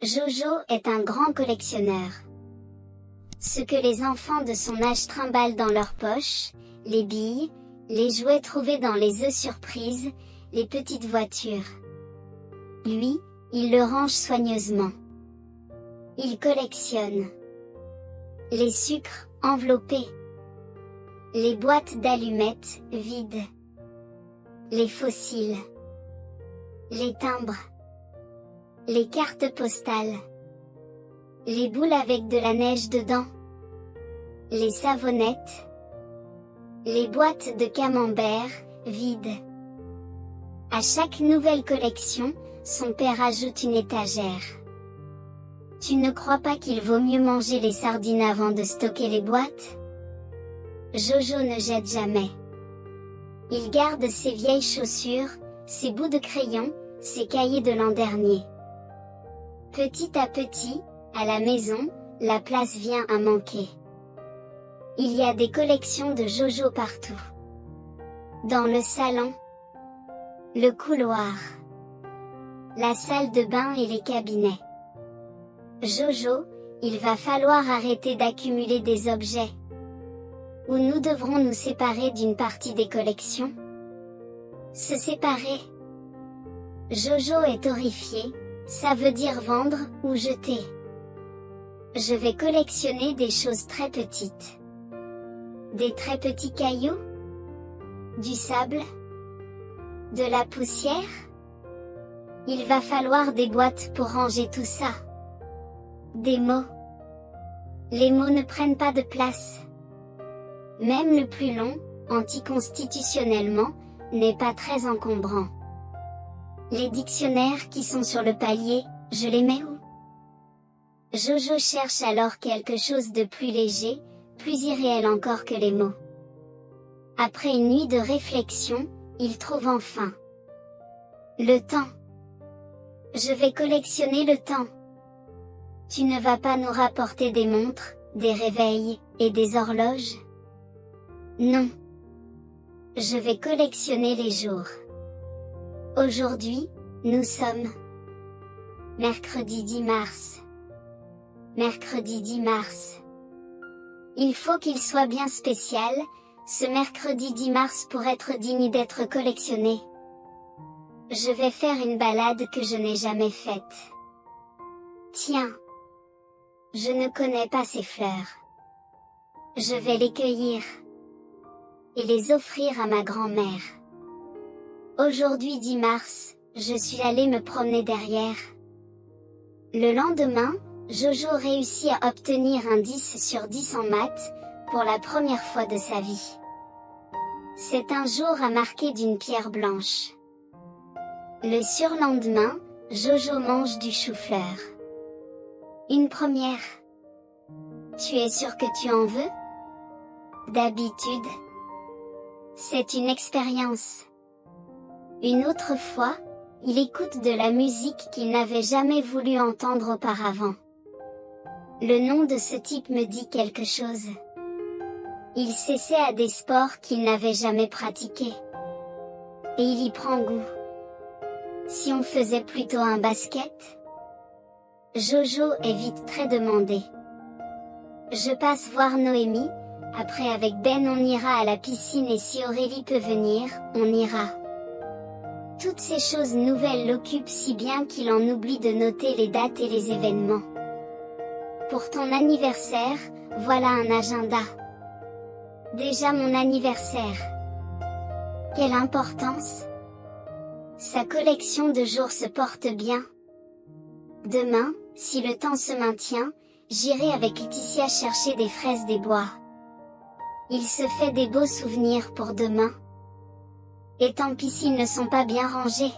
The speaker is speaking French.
Jojo est un grand collectionneur. Ce que les enfants de son âge trimballent dans leurs poches, les billes, les jouets trouvés dans les œufs surprises, les petites voitures. Lui, il le range soigneusement. Il collectionne les sucres enveloppés, les boîtes d'allumettes vides, les fossiles, les timbres, les cartes postales, les boules avec de la neige dedans, les savonnettes, les boîtes de camembert vides. À chaque nouvelle collection, son père ajoute une étagère. Tu ne crois pas qu'il vaut mieux manger les sardines avant de stocker les boîtes? Jojo ne jette jamais. Il garde ses vieilles chaussures, ses bouts de crayon, ses cahiers de l'an dernier. Petit à petit, à la maison, la place vient à manquer. Il y a des collections de Jojo partout. Dans le salon, le couloir, la salle de bain et les cabinets. Jojo, il va falloir arrêter d'accumuler des objets. Ou nous devrons nous séparer d'une partie des collections? Se séparer? Jojo est horrifié, ça veut dire vendre ou jeter. Je vais collectionner des choses très petites. Des très petits cailloux? Du sable? De la poussière? Il va falloir des boîtes pour ranger tout ça. Des mots. Les mots ne prennent pas de place. Même le plus long, anticonstitutionnellement, n'est pas très encombrant. Les dictionnaires qui sont sur le palier, je les mets où? Jojo cherche alors quelque chose de plus léger, plus irréel encore que les mots. Après une nuit de réflexion, il trouve enfin le temps. Je vais collectionner le temps. Tu ne vas pas nous rapporter des montres, des réveils, et des horloges? Non. Je vais collectionner les jours. Aujourd'hui, nous sommes mercredi 10 mars. Mercredi 10 mars. Il faut qu'il soit bien spécial, ce mercredi 10 mars pour être digne d'être collectionné. Je vais faire une balade que je n'ai jamais faite. Tiens. Je ne connais pas ces fleurs. Je vais les cueillir. Et les offrir à ma grand-mère. Aujourd'hui 10 mars, je suis allée me promener derrière. Le lendemain, Jojo réussit à obtenir un 10 sur 10 en maths, pour la première fois de sa vie. C'est un jour à marquer d'une pierre blanche. Le surlendemain, Jojo mange du chou-fleur. Une première. Tu es sûr que tu en veux? D'habitude. C'est une expérience. Une autre fois, il écoute de la musique qu'il n'avait jamais voulu entendre auparavant. Le nom de ce type me dit quelque chose. Il s'essaie à des sports qu'il n'avait jamais pratiqués. Et il y prend goût. Si on faisait plutôt un basket? Jojo est vite très demandé. Je passe voir Noémie, après avec Ben on ira à la piscine et si Aurélie peut venir, on ira. Toutes ces choses nouvelles l'occupent si bien qu'il en oublie de noter les dates et les événements. Pour ton anniversaire, voilà un agenda. Déjà mon anniversaire. Quelle importance! Sa collection de jours se porte bien. Demain, si le temps se maintient, j'irai avec Laetitia chercher des fraises des bois. Il se fait des beaux souvenirs pour demain. Et tant pis s'ils ne sont pas bien rangés.